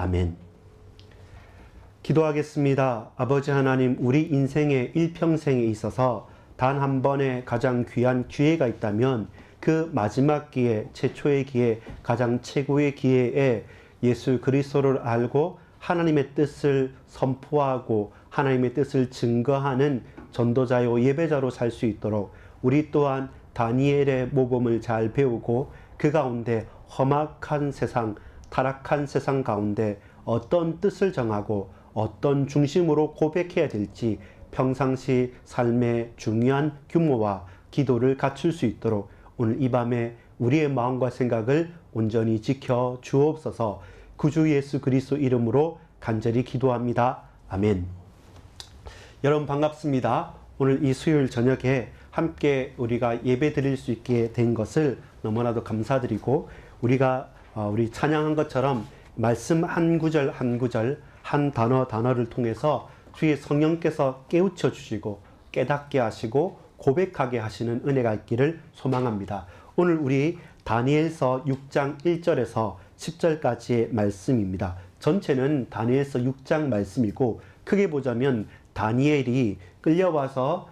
아멘. 기도하겠습니다. 아버지 하나님, 우리 인생의 일평생에 있어서 단 한 번의 가장 귀한 기회가 있다면 그 마지막 기회, 최초의 기회, 가장 최고의 기회에 예수 그리스도를 알고 하나님의 뜻을 선포하고 하나님의 뜻을 증거하는 전도자요 예배자로 살 수 있도록 우리 또한 다니엘의 모범을 잘 배우고 그 가운데 험악한 세상, 타락한 세상 가운데 어떤 뜻을 정하고 어떤 중심으로 고백해야 될지 평상시 삶의 중요한 규모와 기도를 갖출 수 있도록 오늘 이 밤에 우리의 마음과 생각을 온전히 지켜 주옵소서. 구주 예수 그리스도 이름으로 간절히 기도합니다. 아멘. 여러분 반갑습니다. 오늘 이 수요일 저녁에 함께 우리가 예배 드릴 수 있게 된 것을 너무나도 감사드리고 우리 찬양한 것처럼 말씀 한 구절 한 구절 한 단어를 통해서 주의 성령께서 깨우쳐 주시고 깨닫게 하시고 고백하게 하시는 은혜가 있기를 소망합니다. 오늘 우리 다니엘서 6장 1절에서 10절까지의 말씀입니다. 전체는 다니엘서 6장 말씀이고 크게 보자면 다니엘이 끌려와서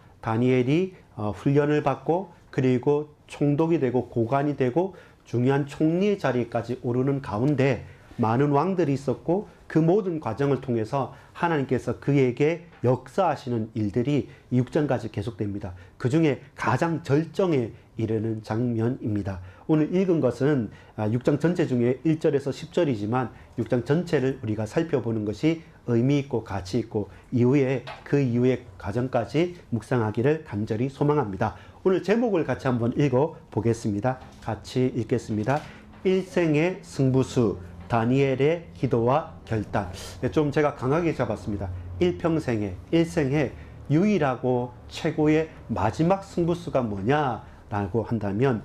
훈련을 받고 그리고 총독이 되고 고관이 되고 중요한 총리의 자리까지 오르는 가운데 많은 왕들이 있었고 그 모든 과정을 통해서 하나님께서 그에게 역사하시는 일들이 6장까지 계속됩니다. 그 중에 가장 절정에 이르는 장면입니다. 오늘 읽은 것은 6장 전체 중에 1절에서 10절이지만 6장 전체를 우리가 살펴보는 것이 의미 있고 가치 있고 그 이후의 과정까지 묵상하기를 간절히 소망합니다. 오늘 제목을 같이 한번 읽어 보겠습니다. 같이 읽겠습니다. 일생의 승부수, 다니엘의 기도와 결단. 좀 제가 강하게 잡았습니다. 일생의 유일하고 최고의 마지막 승부수가 뭐냐라고 한다면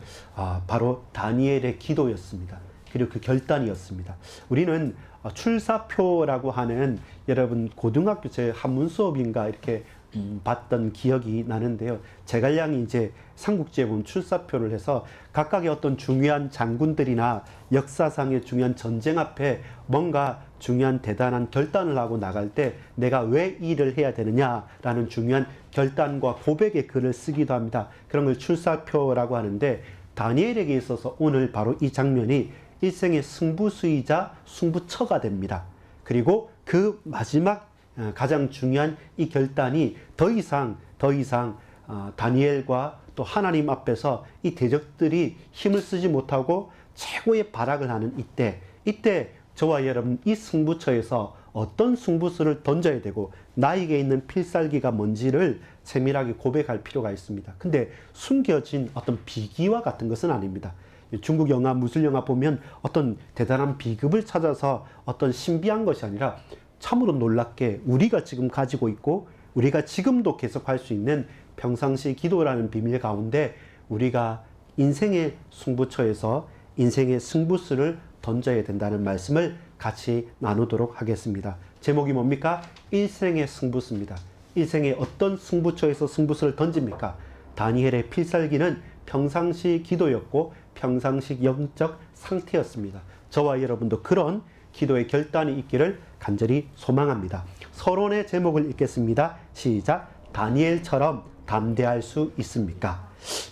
바로 다니엘의 기도였습니다. 그리고 그 결단이었습니다. 우리는 출사표라고 하는 여러분 고등학교 제 한문 수업인가 이렇게 봤던 기억이 나는데요. 제갈량이 이제 삼국지에 보면 출사표를 해서 각각의 어떤 중요한 장군들이나 역사상의 중요한 전쟁 앞에 뭔가 중요한 대단한 결단을 하고 나갈 때 내가 왜 이 일을 해야 되느냐라는 중요한 결단과 고백의 글을 쓰기도 합니다. 그런 걸 출사표라고 하는데 다니엘에게 있어서 오늘 바로 이 장면이 일생의 승부수이자 승부처가 됩니다. 그리고 그 마지막 가장 중요한 이 결단이 더 이상 다니엘과 또 하나님 앞에서 이 대적들이 힘을 쓰지 못하고 최고의 발악을 하는 이때 저와 여러분 이 승부처에서 어떤 승부수를 던져야 되고 나에게 있는 필살기가 뭔지를 세밀하게 고백할 필요가 있습니다. 근데 숨겨진 어떤 비기와 같은 것은 아닙니다. 중국 영화, 무술 영화 보면 어떤 대단한 비급을 찾아서 어떤 신비한 것이 아니라 참으로 놀랍게 우리가 지금 가지고 있고 우리가 지금도 계속할 수 있는 평상시 기도라는 비밀 가운데 우리가 인생의 승부처에서 인생의 승부수를 던져야 된다는 말씀을 같이 나누도록 하겠습니다. 제목이 뭡니까? 일생의 승부수입니다. 일생의 어떤 승부처에서 승부수를 던집니까? 다니엘의 필살기는 평상시 기도였고 평상시 영적 상태였습니다. 저와 여러분도 그런 기도의 결단이 있기를 간절히 소망합니다. 서론의 제목을 읽겠습니다. 시작. 다니엘처럼 담대할 수 있습니까?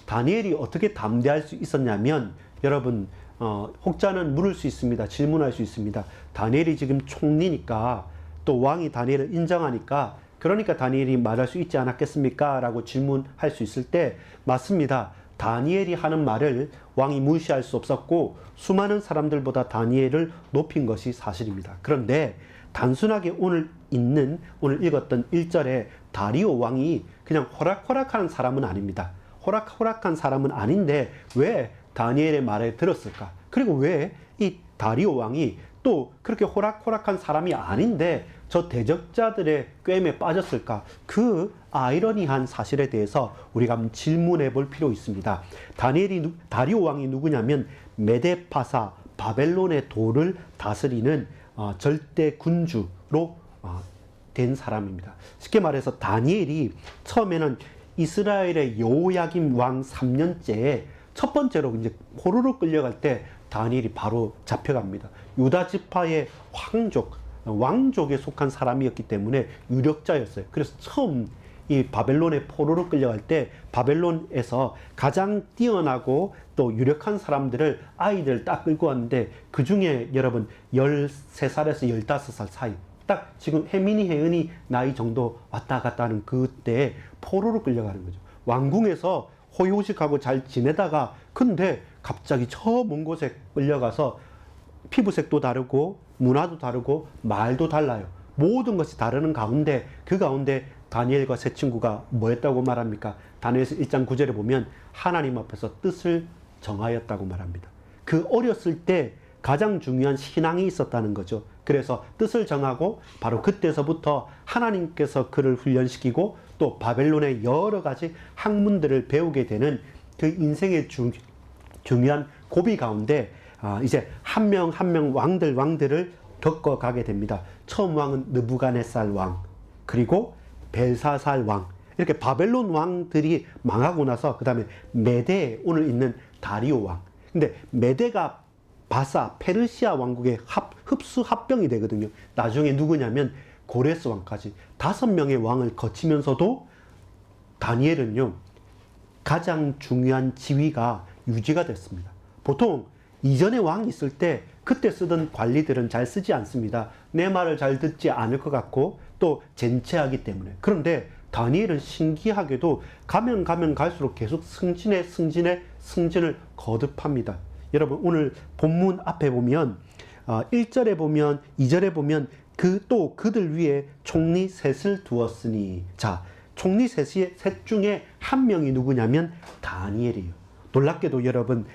다니엘이 어떻게 담대할 수 있었냐면 여러분 혹자는 물을 수 있습니다. 질문할 수 있습니다. 다니엘이 지금 총리니까 또 왕이 다니엘을 인정하니까 그러니까 다니엘이 말할 수 있지 않았겠습니까? 라고 질문할 수 있을 때 맞습니다. 다니엘이 하는 말을 왕이 무시할 수 없었고 수많은 사람들보다 다니엘을 높인 것이 사실입니다. 그런데 단순하게 오늘 읽었던 1절에 다리오 왕이 그냥 호락호락한 사람은 아닙니다. 호락호락한 사람은 아닌데 왜 다니엘의 말에 들었을까? 그리고 왜 이 다리오 왕이 또 그렇게 호락호락한 사람이 아닌데 저 대적자들의 꿰매 빠졌을까? 그 아이러니한 사실에 대해서 우리가 한번 질문해 볼 필요 있습니다. 다리오 왕이 누구냐면 메데파사, 바벨론의 도를 다스리는 절대 군주로 된 사람입니다. 쉽게 말해서 다니엘이 처음에는 이스라엘의 여호야김 왕 3년째에 첫 번째로 이제 포로로 끌려갈 때 다니엘이 바로 잡혀갑니다. 유다 지파의 왕족에 속한 사람이었기 때문에 유력자였어요. 그래서 처음 이 바벨론의 포로로 끌려갈 때 바벨론에서 가장 뛰어나고 또 유력한 사람들을 아이들 딱 끌고 왔는데 그 중에 여러분 13살에서 15살 사이 딱 지금 혜민이 혜은이 나이 정도 왔다 갔다 하는 그때 포로로 끌려가는 거죠. 왕궁에서 호의호식하고 잘 지내다가 근데 갑자기 저 먼 곳에 끌려가서 피부색도 다르고 문화도 다르고 말도 달라요. 모든 것이 다르는 가운데 그 가운데 다니엘과 세 친구가 뭐 했다고 말합니까? 다니엘서 1장 9절에 보면 하나님 앞에서 뜻을 정하였다고 말합니다. 그 어렸을 때 가장 중요한 신앙이 있었다는 거죠. 그래서 뜻을 정하고 바로 그때서부터 하나님께서 그를 훈련시키고 또 바벨론의 여러 가지 학문들을 배우게 되는 그 인생의 중요한 고비 가운데 이제 한 명 한 명 왕들을 겪어가게 됩니다. 처음 왕은 느부갓네살 왕, 그리고 벨사살 왕, 이렇게 바벨론 왕들이 망하고 나서 그 다음에 메대, 오늘 있는 다리오 왕. 근데 메대가 바사, 페르시아 왕국의 흡수 합병이 되거든요. 나중에 누구냐면 고레스 왕까지 5명의 왕을 거치면서도 다니엘은요 가장 중요한 지위가 유지가 됐습니다. 보통 이전에 왕이 있을 때 그때 쓰던 관리들은 잘 쓰지 않습니다. 내 말을 잘 듣지 않을 것 같고 또 젠체하기 때문에. 그런데 다니엘은 신기하게도 가면 갈수록 계속 승진을 거듭합니다. 여러분 오늘 본문 앞에 보면 1절에 보면 2절에 보면 또 그들 위에 총리 셋을 두었으니, 자, 총리 셋 중에 한 명이 누구냐면 다니엘이에요. 놀랍게도 여러분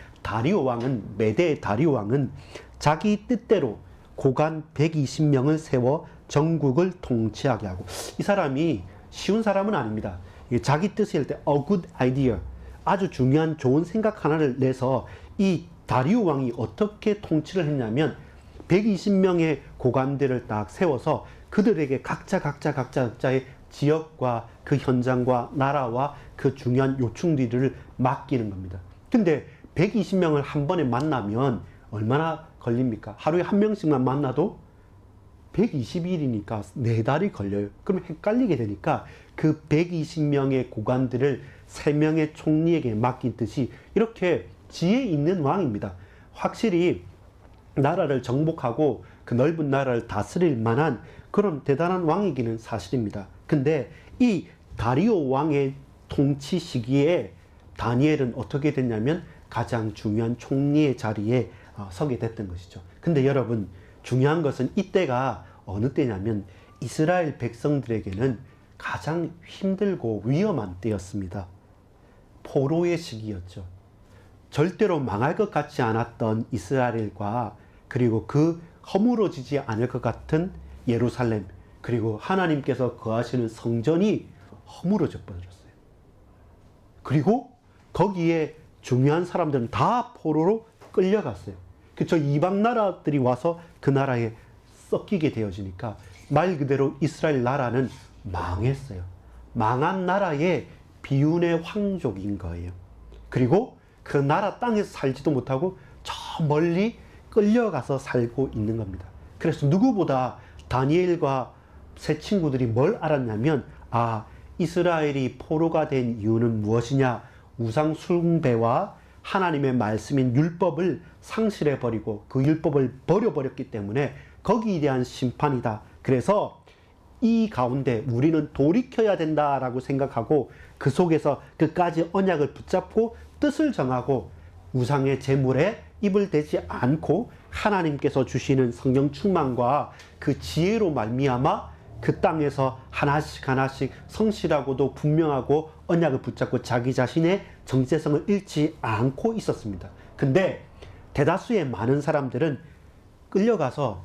메대의 다리오 왕은 자기 뜻대로 고관 120명을 세워 전국을 통치하게 하고, 이 사람이 쉬운 사람은 아닙니다. 자기 뜻일 때 a good idea, 아주 중요한 좋은 생각 하나를 내서 이 다리오 왕이 어떻게 통치를 했냐면 120명의 고관들을 딱 세워서 그들에게 각자의 지역과 그 현장과 나라와 그 중요한 요충지들을 맡기는 겁니다. 근데 120명을 한 번에 만나면 얼마나 걸립니까? 하루에 한 명씩만 만나도 120일이니까 4달이 걸려요. 그럼 헷갈리게 되니까 그 120명의 고관들을 3명의 총리에게 맡긴 듯이 이렇게 지혜 있는 왕입니다. 확실히 나라를 정복하고 그 넓은 나라를 다스릴 만한 그런 대단한 왕이기는 사실입니다. 근데 이 다리오 왕의 통치 시기에 다니엘은 어떻게 됐냐면 가장 중요한 총리의 자리에 서게 됐던 것이죠. 근데 여러분 중요한 것은 이때가 어느 때냐면 이스라엘 백성들에게는 가장 힘들고 위험한 때였습니다. 포로의 시기였죠. 절대로 망할 것 같지 않았던 이스라엘과 그리고 그 허물어지지 않을 것 같은 예루살렘, 그리고 하나님께서 거하시는 성전이 허물어져 버렸어요. 그리고 거기에 중요한 사람들은 다 포로로 끌려갔어요. 저 이방 나라들이 와서 그 나라에 섞이게 되어지니까 말 그대로 이스라엘 나라는 망했어요. 망한 나라의 비운의 황족인 거예요. 그리고 그 나라 땅에서 살지도 못하고 저 멀리 끌려가서 살고 있는 겁니다. 그래서 누구보다 다니엘과 세 친구들이 뭘 알았냐면, 이스라엘이 포로가 된 이유는 무엇이냐? 우상 숭배와 하나님의 말씀인 율법을 상실해버리고 그 율법을 버려버렸기 때문에 거기에 대한 심판이다. 그래서 이 가운데 우리는 돌이켜야 된다라고 생각하고 그 속에서 그까지 언약을 붙잡고 뜻을 정하고 우상의 제물에 입을 대지 않고 하나님께서 주시는 성령 충만과 그 지혜로 말미암아 그 땅에서 하나씩 성실하고도 분명하고 언약을 붙잡고 자기 자신의 정체성을 잃지 않고 있었습니다. 근데 대다수의 많은 사람들은 끌려가서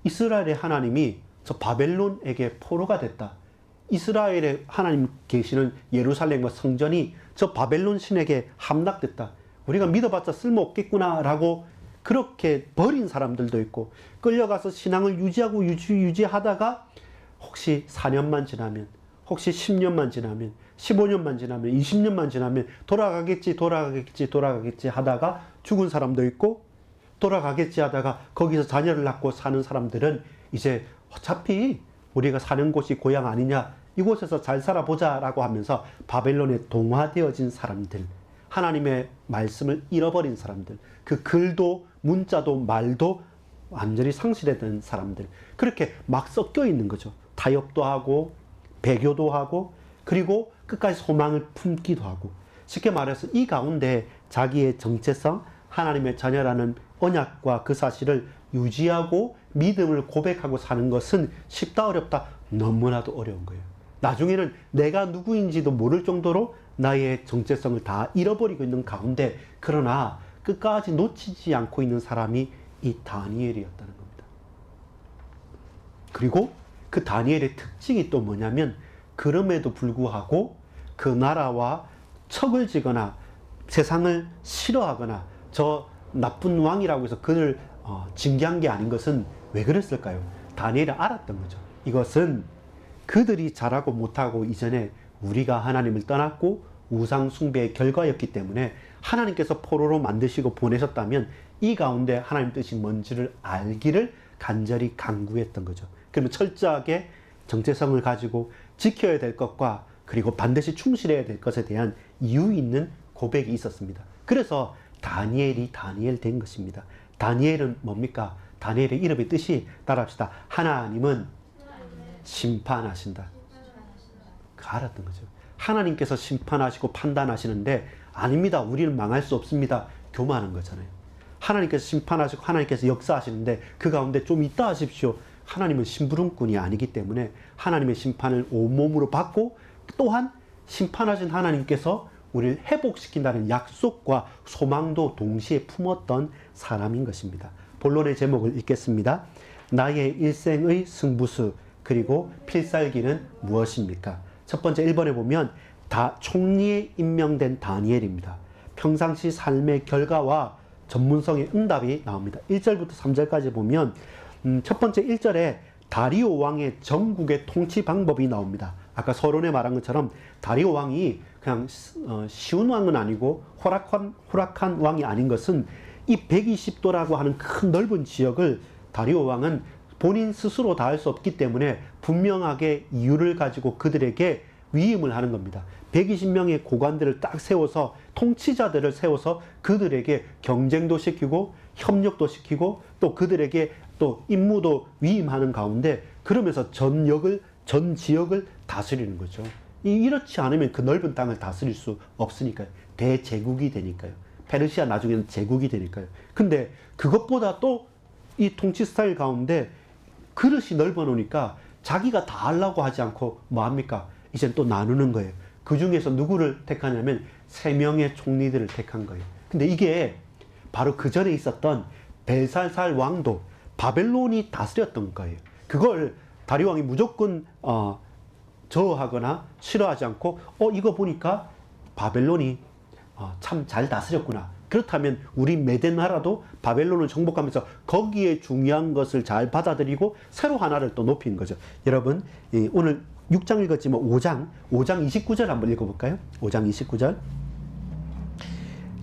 이스라엘의 하나님이 저 바벨론에게 포로가 됐다. 이스라엘의 하나님 계시는 예루살렘과 성전이 저 바벨론 신에게 함락됐다. 우리가 믿어봤자 쓸모없겠구나 라고 그렇게 버린 사람들도 있고, 끌려가서 신앙을 유지하다가 혹시 4년만 지나면, 혹시 10년만 지나면, 15년만 지나면, 20년만 지나면 돌아가겠지 하다가 죽은 사람도 있고, 돌아가겠지 하다가 거기서 자녀를 낳고 사는 사람들은 이제 어차피 우리가 사는 곳이 고향 아니냐, 이곳에서 잘 살아보자라고 하면서 바벨론에 동화되어진 사람들, 하나님의 말씀을 잃어버린 사람들, 그 글도 문자도 말도 완전히 상실했던 사람들, 그렇게 막 섞여 있는 거죠. 타협도 하고 배교도 하고 그리고 끝까지 소망을 품기도 하고, 쉽게 말해서 이 가운데 자기의 정체성, 하나님의 자녀라는 언약과 그 사실을 유지하고 믿음을 고백하고 사는 것은 쉽다 어렵다? 너무나도 어려운 거예요. 나중에는 내가 누구인지도 모를 정도로 나의 정체성을 다 잃어버리고 있는 가운데, 그러나 끝까지 놓치지 않고 있는 사람이 이 다니엘이었다는 겁니다. 그리고 그 다니엘의 특징이 또 뭐냐면, 그럼에도 불구하고 그 나라와 척을 지거나 세상을 싫어하거나 저 나쁜 왕이라고 해서 그를 징계한 게 아닌 것은 왜 그랬을까요? 다니엘이 알았던 거죠. 이것은 그들이 잘하고 못하고 이전에 우리가 하나님을 떠났고 우상 숭배의 결과였기 때문에 하나님께서 포로로 만드시고 보내셨다면 이 가운데 하나님 뜻이 뭔지를 알기를 간절히 간구했던 거죠. 그러면 철저하게 정체성을 가지고 지켜야 될 것과 그리고 반드시 충실해야 될 것에 대한 이유 있는 고백이 있었습니다. 그래서 다니엘이 다니엘 된 것입니다. 다니엘은 뭡니까? 다니엘의 이름의 뜻이 따라합시다. 하나님은 심판하신다. 알았던 거죠. 하나님께서 심판하시고 판단하시는데, 아닙니다, 우리는 망할 수 없습니다, 교만한 거잖아요. 하나님께서 심판하시고 하나님께서 역사하시는데 그 가운데 좀 있다 하십시오. 하나님은 심부름꾼이 아니기 때문에 하나님의 심판을 온몸으로 받고, 또한 심판하신 하나님께서 우리를 회복시킨다는 약속과 소망도 동시에 품었던 사람인 것입니다. 본론의 제목을 읽겠습니다. 나의 일생의 승부수 그리고 필살기는 무엇입니까? 첫 번째 1번에 보면 총리에 임명된 다니엘입니다. 평상시 삶의 결과와 전문성의 응답이 나옵니다. 1절부터 3절까지 보면 첫 번째 1절에 다리오 왕의 전국의 통치 방법이 나옵니다. 아까 서론에 말한 것처럼 다리오 왕이 그냥 쉬운 왕은 아니고 호락한 왕이 아닌 것은, 이 120도라고 하는 큰 넓은 지역을 다리오 왕은 본인 스스로 다 할 수 없기 때문에 분명하게 이유를 가지고 그들에게 위임을 하는 겁니다. 120명의 고관들을 딱 세워서, 통치자들을 세워서 그들에게 경쟁도 시키고 협력도 시키고 또 그들에게 또 임무도 위임하는 가운데, 그러면서 전 지역을 다스리는 거죠. 이렇지 않으면 그 넓은 땅을 다스릴 수 없으니까요. 대제국이 되니까요. 페르시아 나중에는 제국이 되니까요. 근데 그것보다 또 이 통치 스타일 가운데 그릇이 넓어 놓으니까 자기가 다 하려고 하지 않고 뭐합니까? 이젠 또 나누는 거예요. 그 중에서 누구를 택하냐면 3명의 총리들을 택한 거예요. 근데 이게 바로 그 전에 있었던 벨사살 왕도 바벨론이 다스렸던 거예요. 그걸 다리오 왕이 무조건 저어하거나 싫어하지 않고, 이거 보니까 바벨론이 참 잘 다스렸구나, 그렇다면 우리 메대 나라도 바벨론을 정복하면서 거기에 중요한 것을 잘 받아들이고 새로 하나를 또 높이는 거죠. 여러분, 오늘 6장 읽었지만 5장 29절 한번 읽어볼까요? 5장 29절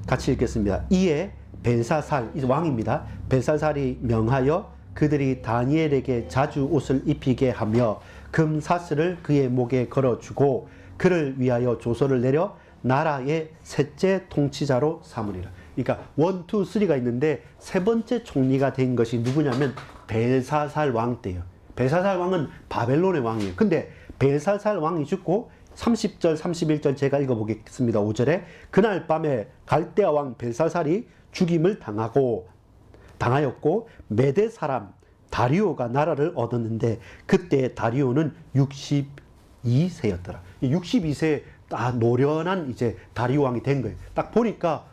같이 읽겠습니다. 이에 벨사살, 왕입니다. 벨사살이 명하여 그들이 다니엘에게 자주 옷을 입히게 하며 금사슬을 그의 목에 걸어주고 그를 위하여 조서를 내려 나라의 셋째 통치자로 삼으리라. 그러니까 1, 2, 3가 있는데 세 번째 총리가 된 것이 누구냐면 벨사살 왕 때예요. 벨사살 왕은 바벨론의 왕이에요. 근데 벨사살 왕이 죽고 30절 31절 제가 읽어보겠습니다. 5절에 그날 밤에 갈대아 왕 벨사살이 죽임을 당하였고 메대 사람 다리오가 나라를 얻었는데 그때 다리오는 62세였더라. 62세 노련한 이제 다리오 왕이 된 거예요. 딱 보니까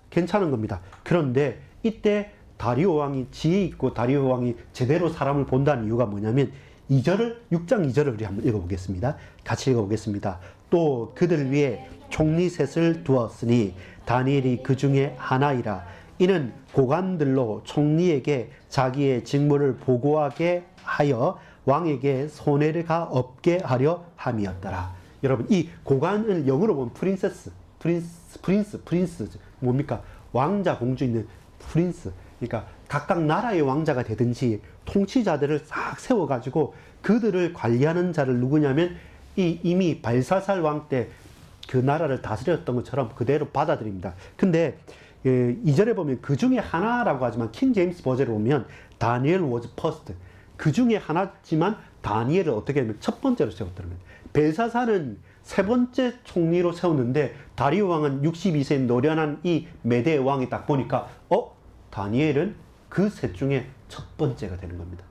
괜찮은 겁니다. 그런데 이때 다리오 왕이 지혜 있고 다리오 왕이 제대로 사람을 본다는 이유가 뭐냐면 6장 2절을 우리 한번 읽어보겠습니다. 같이 읽어보겠습니다. 또 그들 위에 총리 셋을 두었으니 다니엘이 그 중에 하나이라. 이는 고관들로 총리에게 자기의 직무를 보고하게 하여 왕에게 손해가 없게 하려 함이었더라. 여러분, 이 고관을 영어로 보면 프린스 뭡니까? 왕자 공주 있는 프린스. 그러니까 각각 나라의 왕자가 되든지 통치자들을 싹 세워가지고 그들을 관리하는 자를 누구냐면 이미 발사살 왕 때 그 나라를 다스렸던 것처럼 그대로 받아들입니다. 근데 2절에 보면 그 중에 하나라고 하지만 킹 제임스 버전에 보면 다니엘 was first. 그 중에 하나지만 다니엘을 어떻게 하면 첫 번째로 세웠다는 거예요. 벨사사는 세 번째 총리로 세웠는데 다리오 왕은 62세의 노련한 이 메대 왕이 딱 보니까 다니엘은 그 셋 중에 첫 번째가 되는 겁니다.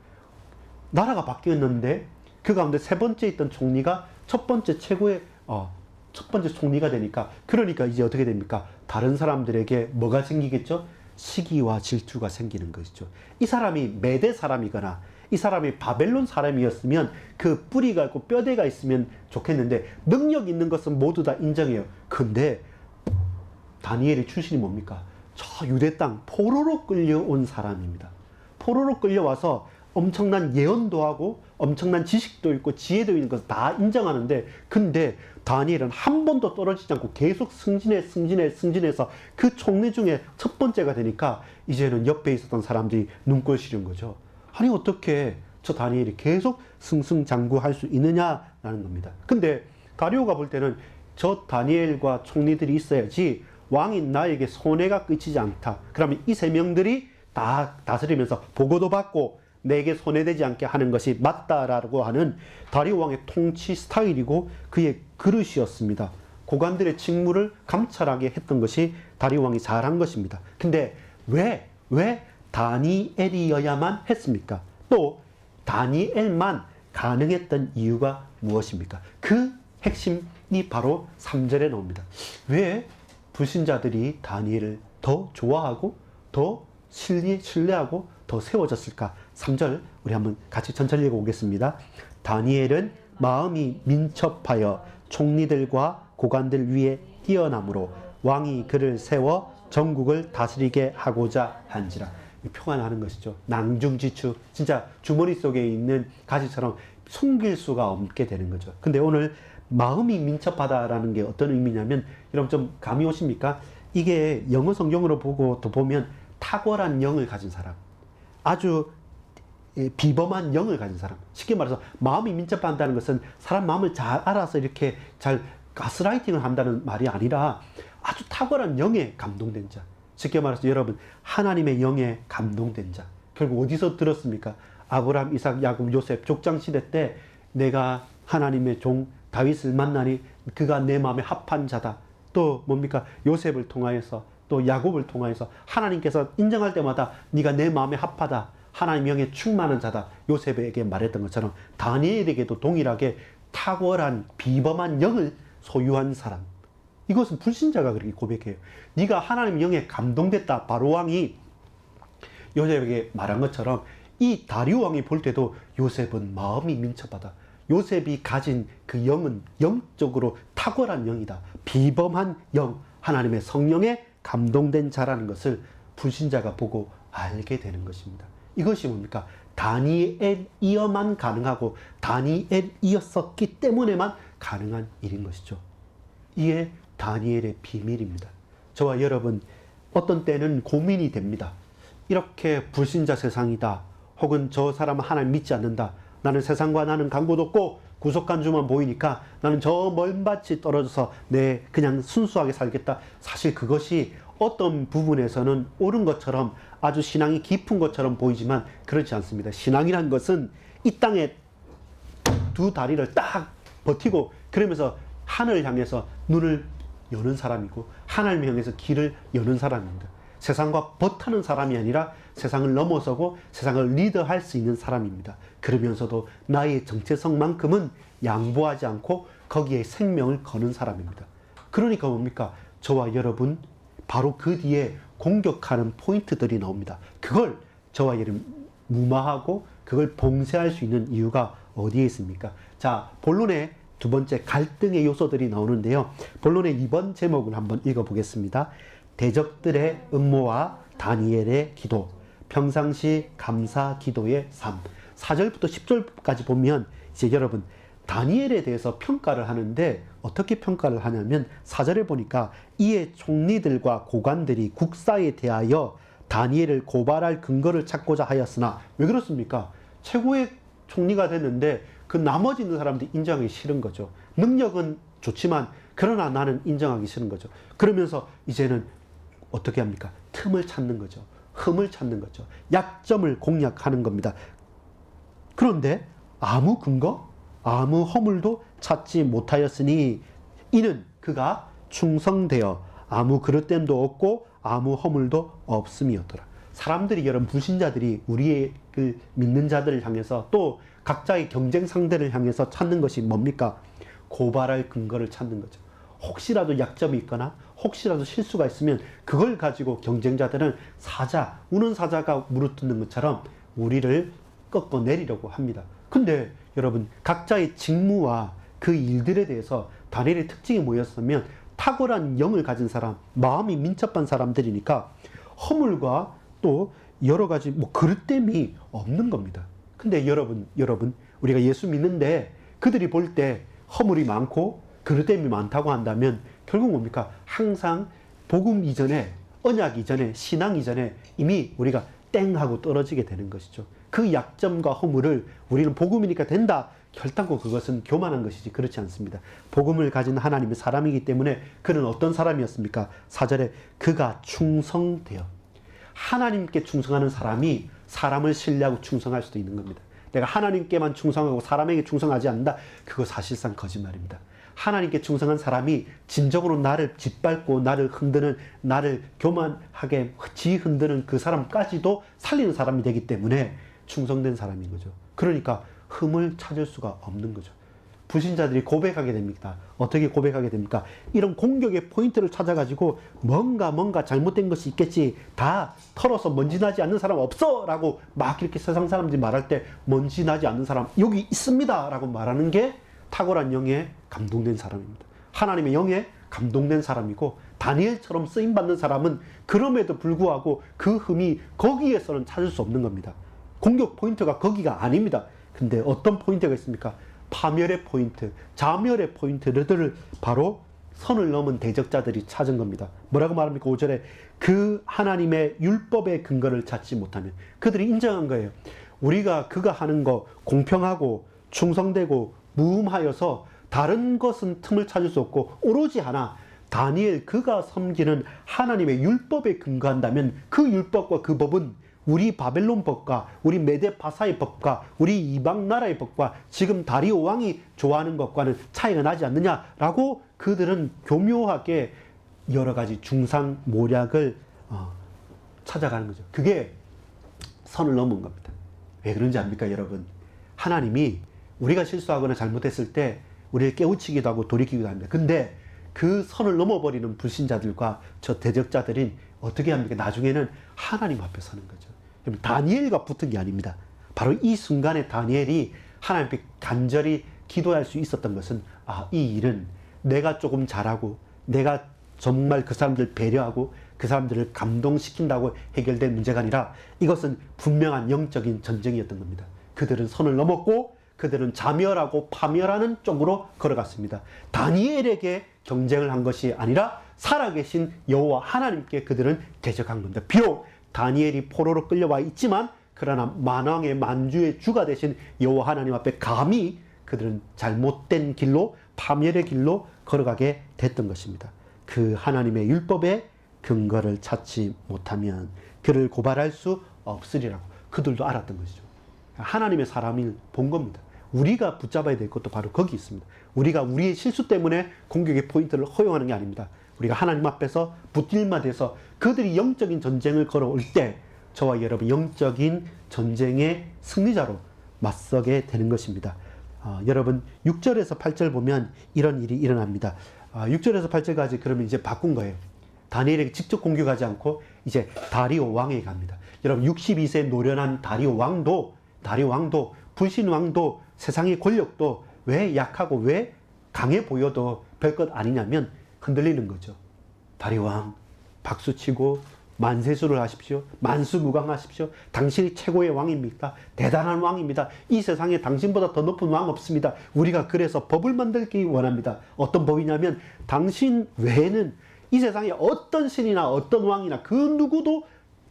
나라가 바뀌었는데 그 가운데 세 번째 있던 총리가 첫 번째 최고의 첫 번째 총리가 되니까 그러니까 이제 어떻게 됩니까? 다른 사람들에게 뭐가 생기겠죠? 시기와 질투가 생기는 것이죠. 이 사람이 메대 사람이거나 이 사람이 바벨론 사람이었으면 그 뿌리가 있고 뼈대가 있으면 좋겠는데 능력 있는 것은 모두 다 인정해요. 근데 다니엘의 출신이 뭡니까? 저 유대 땅 포로로 끌려온 사람입니다. 포로로 끌려와서 엄청난 예언도 하고 엄청난 지식도 있고 지혜도 있는 것을 다 인정하는데 근데 다니엘은 한 번도 떨어지지 않고 계속 승진해서 그 총리 중에 첫 번째가 되니까 이제는 옆에 있었던 사람들이 눈꼴 시린 거죠. 아니 어떻게 저 다니엘이 계속 승승장구할 수 있느냐라는 겁니다. 근데 다리오가 볼 때는 저 다니엘과 총리들이 있어야지 왕인 나에게 손해가 끼치지 않다. 그러면 이 세 명들이 다 다스리면서 보고도 받고 내게 손해되지 않게 하는 것이 맞다라고 하는 다리오 왕의 통치 스타일이고 그의 그릇이었습니다. 고관들의 직무를 감찰하게 했던 것이 다리오 왕이 잘한 것입니다. 근데 왜 다니엘이어야만 했습니까? 또 다니엘만 가능했던 이유가 무엇입니까? 그 핵심이 바로 3절에 나옵니다. 왜 불신자들이 다니엘을 더 좋아하고 더 신뢰하고 더 세워졌을까? 3절 우리 한번 같이 천천히 읽어보겠습니다. 다니엘은 마음이 민첩하여 총리들과 고관들 위에 뛰어남으로 왕이 그를 세워 전국을 다스리게 하고자 한지라. 표현하는 것이죠. 낭중지추, 진짜 주머니 속에 있는 가지처럼 숨길 수가 없게 되는 거죠. 근데 오늘 마음이 민첩하다라는 게 어떤 의미냐면 여러분 좀 감이 오십니까? 이게 영어 성경으로 보고 또 보면 탁월한 영을 가진 사람, 아주 비범한 영을 가진 사람. 쉽게 말해서 마음이 민첩한다는 것은 사람 마음을 잘 알아서 이렇게 잘 가스라이팅을 한다는 말이 아니라 아주 탁월한 영에 감동된 자. 쉽게 말해서 여러분 하나님의 영에 감동된 자. 결국 어디서 들었습니까? 아브라함, 이삭, 야곱, 요셉 족장시대 때 내가 하나님의 종 다윗을 만나니 그가 내 마음에 합한 자다. 또 뭡니까? 요셉을 통하여서 또 야곱을 통하여서 하나님께서 인정할 때마다 네가 내 마음에 합하다. 하나님 영에 충만한 자다. 요셉에게 말했던 것처럼 다니엘에게도 동일하게 탁월한 비범한 영을 소유한 사람. 이것은 불신자가 그렇게 고백해요. 네가 하나님 영에 감동됐다. 바로 왕이 요셉에게 말한 것처럼 이 다리오 왕이 볼 때도 요셉은 마음이 민첩하다. 요셉이 가진 그 영은 영적으로 탁월한 영이다. 비범한 영, 하나님의 성령에 감동된 자라는 것을 불신자가 보고 알게 되는 것입니다. 이것이 뭡니까? 다니엘이어만 가능하고 다니엘이었었기 때문에만 가능한 일인 것이죠. 이게 다니엘의 비밀입니다. 저와 여러분 어떤 때는 고민이 됩니다. 이렇게 불신자 세상이다. 혹은 저 사람은 하나님 믿지 않는다. 나는 세상과 나는 간고도 없고 구속한 주만 보이니까 나는 저 먼 밭이 떨어져서 그냥 순수하게 살겠다. 사실 그것이 어떤 부분에서는 옳은 것처럼 아주 신앙이 깊은 것처럼 보이지만 그렇지 않습니다. 신앙이란 것은 이 땅에 두 다리를 딱 버티고 그러면서 하늘을 향해서 눈을 여는 사람이고 하나님을 향해서 길을 여는 사람입니다. 세상과 버타는 사람이 아니라 세상을 넘어서고 세상을 리드할 수 있는 사람입니다. 그러면서도 나의 정체성만큼은 양보하지 않고 거기에 생명을 거는 사람입니다. 그러니까 뭡니까? 저와 여러분 바로 그 뒤에 공격하는 포인트들이 나옵니다. 그걸 저와 여러분 무마하고 그걸 봉쇄할 수 있는 이유가 어디에 있습니까? 자, 본론의 두 번째 갈등의 요소들이 나오는데요. 본론의 2번 제목을 한번 읽어보겠습니다. 대적들의 음모와 다니엘의 기도, 평상시 감사 기도의 삶. 4절부터 10절까지 보면 이제 여러분 다니엘에 대해서 평가를 하는데 어떻게 평가를 하냐면 4절에 보니까 이에 총리들과 고관들이 국사에 대하여 다니엘을 고발할 근거를 찾고자 하였으나 왜 그렇습니까? 최고의 총리가 됐는데 그 나머지 있는 사람들이 인정하기 싫은 거죠. 능력은 좋지만 그러나 나는 인정하기 싫은 거죠. 그러면서 이제는 어떻게 합니까? 틈을 찾는 거죠. 흠을 찾는 거죠. 약점을 공략하는 겁니다. 그런데 아무 근거, 아무 허물도 찾지 못하였으니 이는 그가 충성되어 아무 그릇됨도 없고 아무 허물도 없음이었더라. 사람들이, 여러분, 불신자들이 우리의 그 믿는 자들을 향해서 또 각자의 경쟁 상대를 향해서 찾는 것이 뭡니까? 고발할 근거를 찾는 거죠. 혹시라도 약점이 있거나 혹시라도 실수가 있으면 그걸 가지고 경쟁자들은 사자, 우는 사자가 물어뜯는 것처럼 우리를 꺾어내리려고 합니다. 근데 여러분, 각자의 직무와 그 일들에 대해서 다니엘의 특징이 뭐였으면 탁월한 영을 가진 사람, 마음이 민첩한 사람들이니까 허물과 또 여러 가지 그릇됨이 없는 겁니다. 근데 여러분, 우리가 예수 믿는데 그들이 볼 때 허물이 많고 그릇됨이 많다고 한다면 결국 뭡니까? 항상 복음 이전에, 언약 이전에, 신앙 이전에 이미 우리가 땡 하고 떨어지게 되는 것이죠. 그 약점과 허물을 우리는 복음이니까 된다 결단코 그것은 교만한 것이지 그렇지 않습니다. 복음을 가진 하나님의 사람이기 때문에 그는 어떤 사람이었습니까? 4절에 그가 충성되어. 하나님께 충성하는 사람이 사람을 신뢰하고 충성할 수도 있는 겁니다. 내가 하나님께만 충성하고 사람에게 충성하지 않는다? 그거 사실상 거짓말입니다. 하나님께 충성한 사람이 진정으로 나를 짓밟고 나를 흔드는, 나를 교만하게 흔드는 그 사람까지도 살리는 사람이 되기 때문에 충성된 사람인 거죠. 그러니까 흠을 찾을 수가 없는 거죠. 불신자들이 고백하게 됩니다. 어떻게 고백하게 됩니까? 이런 공격의 포인트를 찾아가지고 뭔가 잘못된 것이 있겠지, 다 털어서 먼지 나지 않는 사람 없어! 라고 막 이렇게 세상 사람들이 말할 때 먼지 나지 않는 사람 여기 있습니다! 라고 말하는 게 탁월한 영에 감동된 사람입니다. 하나님의 영에 감동된 사람이고, 다니엘처럼 쓰임받는 사람은 그럼에도 불구하고 그 흠이 거기에서는 찾을 수 없는 겁니다. 공격 포인트가 거기가 아닙니다. 근데 어떤 포인트가 있습니까? 파멸의 포인트, 자멸의 포인트들을 바로 선을 넘은 대적자들이 찾은 겁니다. 뭐라고 말합니까? 5절에 그 하나님의 율법의 근거를 찾지 못하면. 그들이 인정한 거예요. 우리가 그가 하는 거 공평하고 충성되고 무음하여서 다른 것은 틈을 찾을 수 없고 오로지 하나, 다니엘 그가 섬기는 하나님의 율법에 근거한다면 그 율법과 그 법은 우리 바벨론 법과 우리 메데파사의 법과 우리 이방 나라의 법과 지금 다리오 왕이 좋아하는 것과는 차이가 나지 않느냐라고 그들은 교묘하게 여러 가지 중상 모략을 찾아가는 거죠. 그게 선을 넘은 겁니다. 왜 그런지 압니까, 여러분? 하나님이 우리가 실수하거나 잘못했을 때 우리를 깨우치기도 하고 돌이키기도 합니다. 근데 그 선을 넘어버리는 불신자들과 저 대적자들은 어떻게 합니까? 나중에는 하나님 앞에 서는 거죠. 다니엘과 붙은 게 아닙니다. 바로 이 순간에 다니엘이 하나님 앞에 간절히 기도할 수 있었던 것은, 이 일은 내가 조금 잘하고 내가 정말 그 사람들 배려하고 그 사람들을 감동시킨다고 해결된 문제가 아니라 이것은 분명한 영적인 전쟁이었던 겁니다. 그들은 선을 넘었고 그들은 자멸하고 파멸하는 쪽으로 걸어갔습니다. 다니엘에게 경쟁을 한 것이 아니라 살아계신 여호와 하나님께 그들은 대적한 겁니다. 비록 다니엘이 포로로 끌려와 있지만 그러나 만왕의 만주의 주가 되신 여호와 하나님 앞에 감히 그들은 잘못된 길로, 파멸의 길로 걸어가게 됐던 것입니다. 그 하나님의 율법의 근거를 찾지 못하면 그를 고발할 수 없으리라고 그들도 알았던 것이죠. 하나님의 사람을 본 겁니다. 우리가 붙잡아야 될 것도 바로 거기 있습니다. 우리가 우리의 실수 때문에 공격의 포인트를 허용하는 게 아닙니다. 우리가 하나님 앞에서 붙들마 돼서 그들이 영적인 전쟁을 걸어올 때 저와 여러분 영적인 전쟁의 승리자로 맞서게 되는 것입니다. 여러분 6절에서 8절 보면 이런 일이 일어납니다. 6절에서 8절까지 그러면 이제 바꾼 거예요. 다니엘에게 직접 공격하지 않고 이제 다리오 왕에게 갑니다. 여러분 62세 노련한 다리오 왕도 불신 왕도 세상의 권력도 왜 약하고 왜 강해 보여도 별것 아니냐면 흔들리는 거죠. 다리오 왕 박수치고 만세수를 하십시오. 만수무강하십시오. 당신이 최고의 왕입니까? 대단한 왕입니다. 이 세상에 당신보다 더 높은 왕 없습니다. 우리가 그래서 법을 만들기 원합니다. 어떤 법이냐면 당신 외에는 이 세상에 어떤 신이나 어떤 왕이나 그 누구도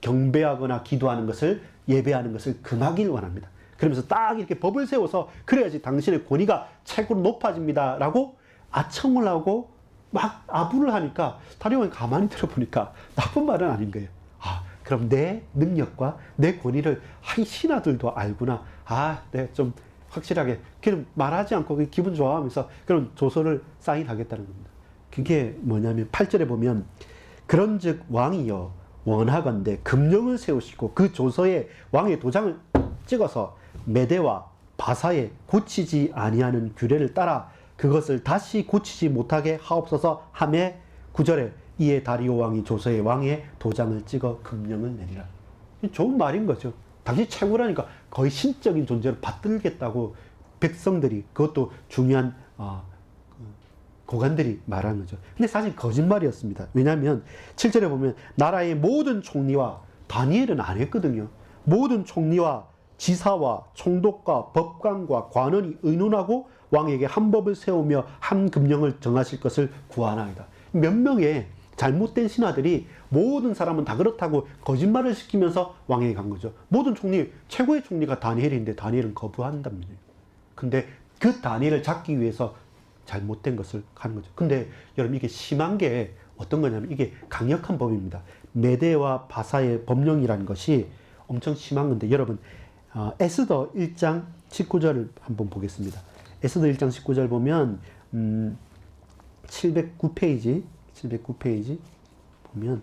경배하거나 기도하는 것을, 예배하는 것을 금하길 원합니다. 그러면서 딱 이렇게 법을 세워서 그래야지 당신의 권위가 최고로 높아집니다 라고 아청을 하고 막 아부를 하니까 다리왕이 가만히 들어보니까 나쁜 말은 아닌 거예요. 아, 그럼 내 능력과 내 권위를 이 신하들도 알구나. 아, 내가 좀 확실하게 그냥 말하지 않고 기분 좋아하면서 그런 조서를 사인하겠다는 겁니다. 그게 뭐냐면 8절에 보면 그런즉 왕이여 원하건대 금령을 세우시고 그 조서에 왕의 도장을 찍어서 메대와 바사에 고치지 아니하는 규례를 따라 그것을 다시 고치지 못하게 하옵소서 하매 9절에 이에 다리오 왕이 조서에 왕의 도장을 찍어 금령을 내리라. 좋은 말인 거죠. 당신이 최고라니까 거의 신적인 존재를 받들겠다고 백성들이, 그것도 중요한 고관들이 말하는 거죠. 근데 사실 거짓말이었습니다. 왜냐하면 7절에 보면 나라의 모든 총리와, 다니엘은 안 했거든요. 모든 총리와 지사와 총독과 법관과 관원이 의논하고 왕에게 한 법을 세우며 한 금령을 정하실 것을 구하나이다. 몇 명의 잘못된 신하들이 모든 사람은 다 그렇다고 거짓말을 시키면서 왕에게 간 거죠. 모든 총리, 최고의 총리가 다니엘인데 다니엘은 거부한답니다. 근데 그 다니엘을 잡기 위해서 잘못된 것을 하는 거죠. 근데 여러분 이게 심한 게 어떤 거냐면 이게 강력한 법입니다. 메대와 바사의 법령이라는 것이 엄청 심한 건데 여러분 에스더 1장 19절을 한번 보겠습니다. 에스더 1장 19절 보면 709페이지 보면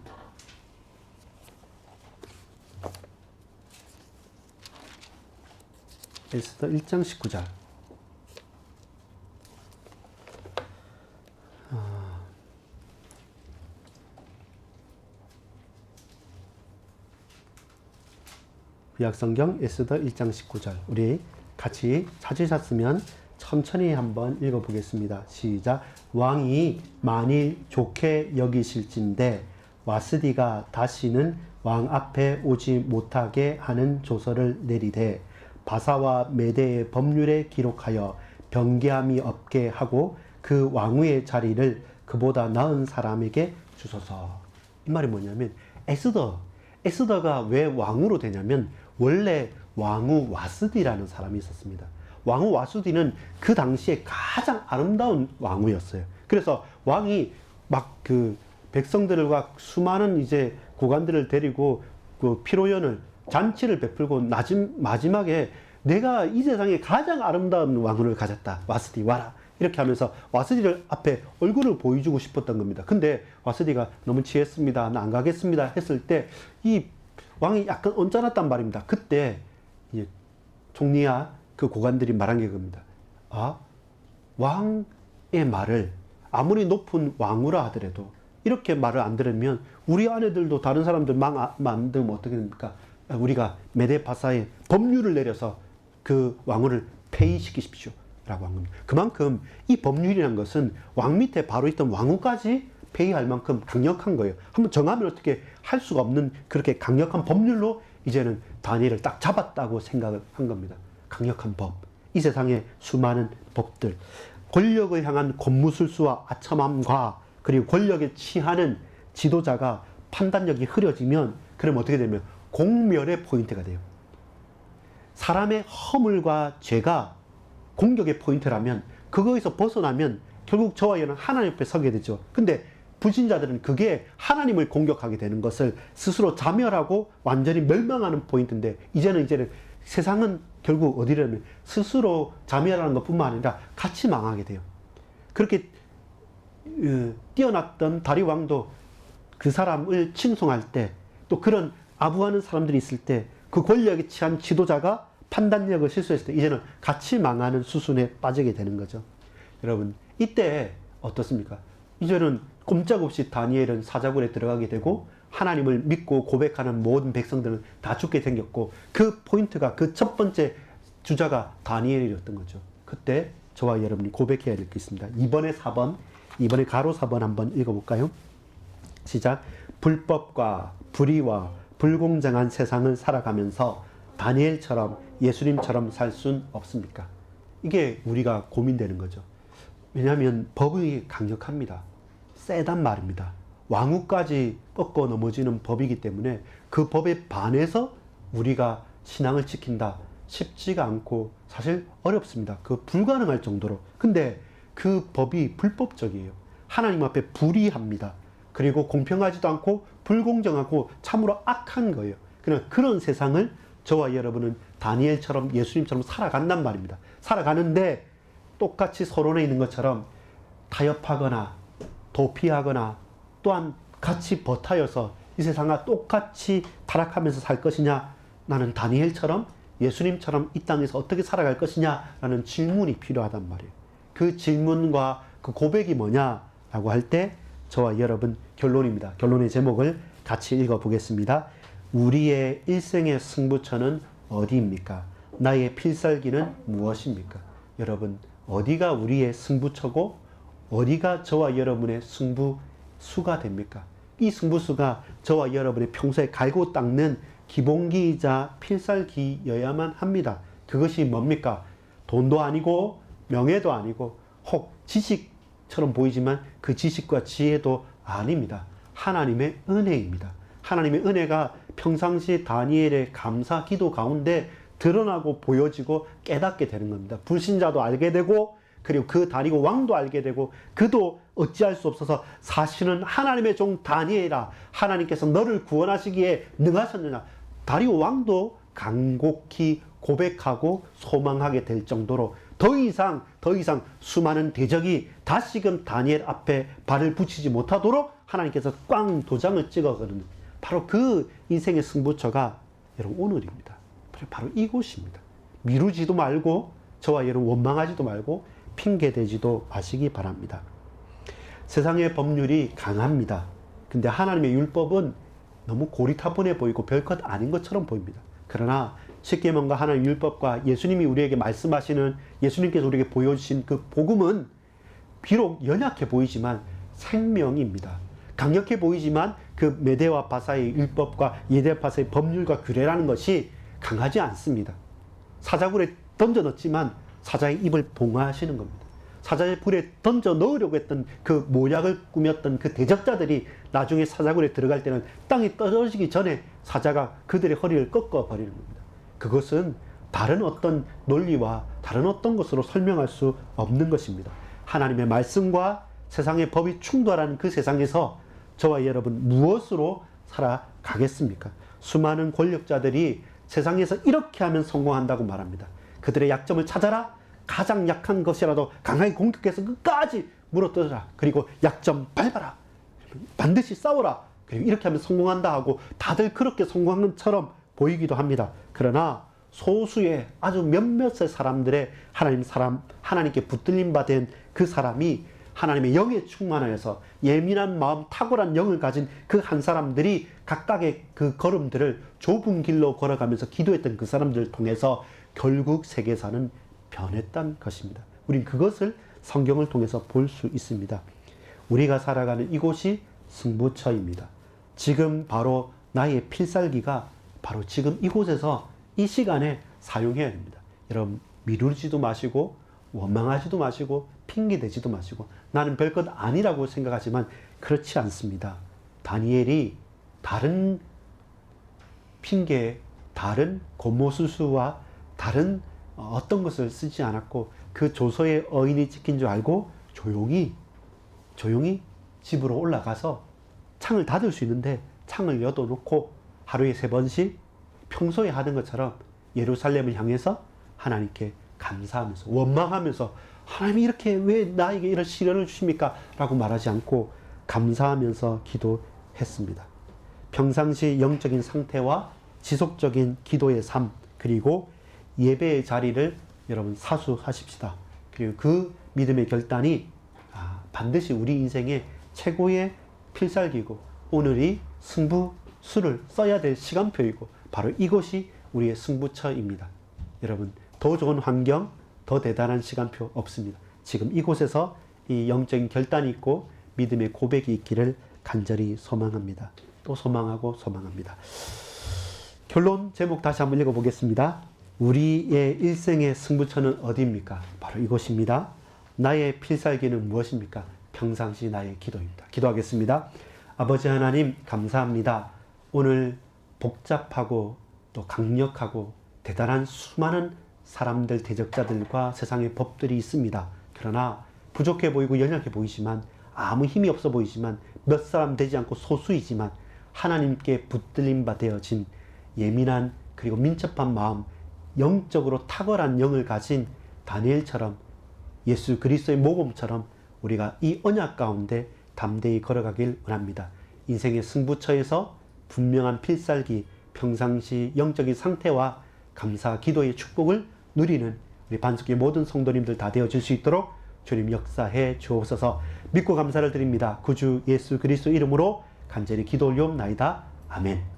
에스더 1장 19절 구약성경 에스더 1장 19절 우리 같이 찾으셨으면 천천히 한번 읽어보겠습니다. 시작. 왕이 만일 좋게 여기실진데 와스디가 다시는 왕 앞에 오지 못하게 하는 조서를 내리되 바사와 메대의 법률에 기록하여 변개함이 없게 하고 그 왕후의 자리를 그보다 나은 사람에게 주소서. 이 말이 뭐냐면 에스더가 왜 왕후로 되냐면 원래 왕후 와스디라는 사람이 있었습니다. 왕후 와스디는 그 당시에 가장 아름다운 왕후였어요. 그래서 왕이 막 그 백성들과 수많은 이제 고관들을 데리고 그 피로연을 잔치를 베풀고 마지막에 내가 이 세상에 가장 아름다운 왕후를 가졌다. 와스디 와라. 이렇게 하면서 와스디를 앞에 얼굴을 보여주고 싶었던 겁니다. 근데 와스디가 너무 취했습니다. 나 안 가겠습니다. 했을 때 이 왕이 약간 언짢았단 말입니다. 그때 이제 총리와 그 고관들이 말한 게 그겁니다. 아, 왕의 말을 아무리 높은 왕후라 하더라도 이렇게 말을 안 들으면 우리 아내들도 다른 사람들 만들면 어떻게 됩니까? 우리가 메데파사의 법률을 내려서 그 왕후를 폐위시키십시오. 라고 한 겁니다. 그만큼 이 법률이라는 것은 왕 밑에 바로 있던 왕후까지 폐위할 만큼 강력한 거예요. 한번 정하면 어떻게 할 수가 없는 그렇게 강력한 법률로 이제는 다니엘을 딱 잡았다고 생각을 한 겁니다. 강력한 법. 이 세상의 수많은 법들. 권력을 향한 곤무술수와 아첨함과 그리고 권력에 취하는 지도자가 판단력이 흐려지면 그럼 어떻게 되면 공멸의 포인트가 돼요. 사람의 허물과 죄가 공격의 포인트라면 그거에서 벗어나면 결국 저와 얘는 하나님 옆에 서게 되죠. 근데 불신자들은 그게 하나님을 공격하게 되는 것을 스스로 자멸하고 완전히 멸망하는 포인트인데 이제는 세상은 결국 어디라면 스스로 자멸하는 것뿐만 아니라 같이 망하게 돼요. 그렇게 뛰어났던 다리 왕도 그 사람을 칭송할 때 또 그런 아부하는 사람들이 있을 때 그 권력에 취한 지도자가 판단력을 실수했을 때 이제는 같이 망하는 수순에 빠지게 되는 거죠. 여러분 이때 어떻습니까? 이제는 꼼짝없이 다니엘은 사자굴에 들어가게 되고 하나님을 믿고 고백하는 모든 백성들은 다 죽게 생겼고 그 포인트가 그 첫 번째 주자가 다니엘이었던 거죠. 그때 저와 여러분이 고백해야 될 게 있습니다. 이번에 가로 4번 한번 읽어볼까요? 시작. 불법과 불의와 불공정한 세상을 살아가면서 다니엘처럼 예수님처럼 살 순 없습니까? 이게 우리가 고민되는 거죠. 왜냐하면 법이 강력합니다. 세단 말입니다. 왕후까지 꺾어 넘어지는 법이기 때문에 그 법에 반해서 우리가 신앙을 지킨다. 쉽지가 않고 사실 어렵습니다. 그 불가능할 정도로. 근데 그 법이 불법적이에요. 하나님 앞에 불의합니다. 그리고 공평하지도 않고 불공정하고 참으로 악한 거예요. 그런 세상을 저와 여러분은 다니엘처럼 예수님처럼 살아간단 말입니다. 살아가는데 똑같이 서론에 있는 것처럼 타협하거나 도피하거나 또한 같이 버타여서 이 세상과 똑같이 타락하면서 살 것이냐, 나는 다니엘처럼 예수님처럼 이 땅에서 어떻게 살아갈 것이냐라는 질문이 필요하단 말이에요. 그 질문과 그 고백이 뭐냐라고 할 때 저와 여러분 결론입니다. 결론의 제목을 같이 읽어보겠습니다. 우리의 일생의 승부처는 어디입니까? 나의 필살기는 무엇입니까? 여러분, 어디가 우리의 승부처고 어디가 저와 여러분의 승부수가 됩니까? 이 승부수가 저와 여러분의 평소에 갈고 닦는 기본기이자 필살기여야만 합니다. 그것이 뭡니까? 돈도 아니고 명예도 아니고 혹 지식처럼 보이지만 그 지식과 지혜도 아닙니다. 하나님의 은혜입니다. 하나님의 은혜가 평상시 다니엘의 감사 기도 가운데 드러나고 보여지고 깨닫게 되는 겁니다. 불신자도 알게 되고 그리고 그 다니고 왕도 알게 되고 그도 어찌할 수 없어서 사실은 하나님의 종 다니엘아, 하나님께서 너를 구원하시기에 능하셨느냐. 다리오 왕도 간곡히 고백하고 소망하게 될 정도로 더 이상 수많은 대적이 다시금 다니엘 앞에 발을 붙이지 못하도록 하나님께서 꽝 도장을 찍어거든요. 바로 그 인생의 승부처가 여러분 오늘입니다. 바로 이곳입니다. 미루지도 말고 저와 여러분 원망하지도 말고 핑계대지도 마시기 바랍니다. 세상의 법률이 강합니다. 근데 하나님의 율법은 너무 고리타분해 보이고 별것 아닌 것처럼 보입니다. 그러나 십계명과 하나님의 율법과 예수님이 우리에게 말씀하시는, 예수님께서 우리에게 보여주신 그 복음은 비록 연약해 보이지만 생명입니다. 강력해 보이지만 그 메대와 바사의 율법과 예대 바사의 법률과 규례라는 것이 강하지 않습니다. 사자굴에 던져 넣었지만 사자의 입을 봉하시는 겁니다. 사자의 불에 던져 넣으려고 했던 그 모략을 꾸몄던 그 대적자들이 나중에 사자굴에 들어갈 때는 땅이 떨어지기 전에 사자가 그들의 허리를 꺾어 버리는 겁니다. 그것은 다른 어떤 논리와 다른 어떤 것으로 설명할 수 없는 것입니다. 하나님의 말씀과 세상의 법이 충돌하는 그 세상에서 저와 여러분 무엇으로 살아가겠습니까? 수많은 권력자들이 세상에서 이렇게 하면 성공한다고 말합니다. 그들의 약점을 찾아라. 가장 약한 것이라도 강하게 공격해서 끝까지 물어뜯어라. 그리고 약점 밟아라. 반드시 싸워라. 그리고 이렇게 하면 성공한다 하고 다들 그렇게 성공한 것처럼 보이기도 합니다. 그러나 소수의 아주 몇몇의 사람들의 하나님께 붙들림 받은 그 사람이 하나님의 영에 충만하여서 예민한 마음, 탁월한 영을 가진 그 한 사람들이 각각의 그 걸음들을 좁은 길로 걸어가면서 기도했던 그 사람들을 통해서 결국 세계사는 변했던 것입니다. 우린 그것을 성경을 통해서 볼 수 있습니다. 우리가 살아가는 이곳이 승부처입니다. 지금 바로 나의 필살기가 바로 지금 이곳에서 이 시간에 사용해야 됩니다. 여러분 미루지도 마시고 원망하지도 마시고 핑계대지도 마시고 나는 별것 아니라고 생각하지만 그렇지 않습니다. 다니엘이 다른 핑계, 다른 고모수수와 다른 어떤 것을 쓰지 않았고 그 조서의 어인이 찍힌 줄 알고 조용히 집으로 올라가서 창을 닫을 수 있는데 창을 여둬놓고 하루에 3번씩 평소에 하던 것처럼 예루살렘을 향해서 하나님께 감사하면서 원망하면서 하나님이 이렇게 왜 나에게 이런 시련을 주십니까? 라고 말하지 않고 감사하면서 기도했습니다. 평상시 영적인 상태와 지속적인 기도의 삶 그리고 예배의 자리를 여러분 사수하십시다. 그리고 그 믿음의 결단이 반드시 우리 인생의 최고의 필살기고 오늘이 승부수를 써야 될 시간표이고 바로 이것이 우리의 승부처입니다. 여러분 더 좋은 환경, 더 대단한 시간표 없습니다. 지금 이곳에서 이 영적인 결단이 있고 믿음의 고백이 있기를 간절히 소망합니다. 또 소망하고 소망합니다. 결론 제목 다시 한번 읽어보겠습니다. 우리의 일생의 승부처는 어디입니까? 바로 이곳입니다. 나의 필살기는 무엇입니까? 평상시 나의 기도입니다. 기도하겠습니다. 아버지 하나님 감사합니다. 오늘 복잡하고 또 강력하고 대단한 수많은 사람들, 대적자들과 세상의 법들이 있습니다. 그러나 부족해 보이고 연약해 보이지만 아무 힘이 없어 보이지만 몇 사람 되지 않고 소수이지만 하나님께 붙들림 바 되어진 예민한 그리고 민첩한 마음, 영적으로 탁월한 영을 가진 다니엘처럼 예수 그리스도의 모범처럼 우리가 이 언약 가운데 담대히 걸어가길 원합니다. 인생의 승부처에서 분명한 필살기, 평상시 영적인 상태와 감사, 기도의 축복을 누리는 우리 반석의 모든 성도님들 다 되어질 수 있도록 주님 역사해 주옵소서. 믿고 감사를 드립니다. 구주 예수 그리스도 이름으로 간절히 기도 올리옵나이다. 아멘.